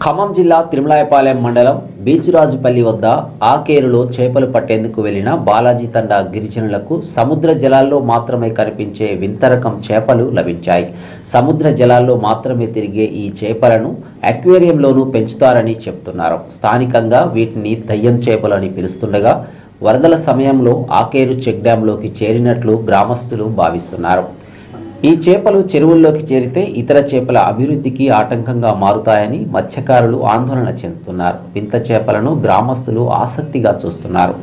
ఖమ్మం జిల్లా తిరుమలాయపాలెం మండలం బీచురాజుపల్లి వద్ద ఆకేరులో చేపలు పట్టేందుకు వెళ్లిన బాలాజీ తండా గిరిజనులకు సముద్ర జలాల్లో మాత్రమే కనిపించే వింత రకం చేపలు లభించాయి. సముద్ర జలాల్లో మాత్రమే తిరిగే ఈ చేపలను అక్వేరియంలోనూ పెంచుతారని చెప్తున్నారు. స్థానికంగా వీటిని దయ్యం చేపలు అని పిలుస్తుండగా వరదల సమయంలో ఆకేరు చెక్ డ్యాంలోకి చేరినట్లు గ్రామస్తులు భావిస్తున్నారు. ఈ చేపలు చెరువుల్లోకి చేరితే ఇతర చేపల అభివృద్ధికి ఆటంకంగా మారుతాయని మత్స్యకారులు ఆందోళన చెందుతున్నారు. వింత చేపలను గ్రామస్తులు ఆసక్తిగా చూస్తున్నారు.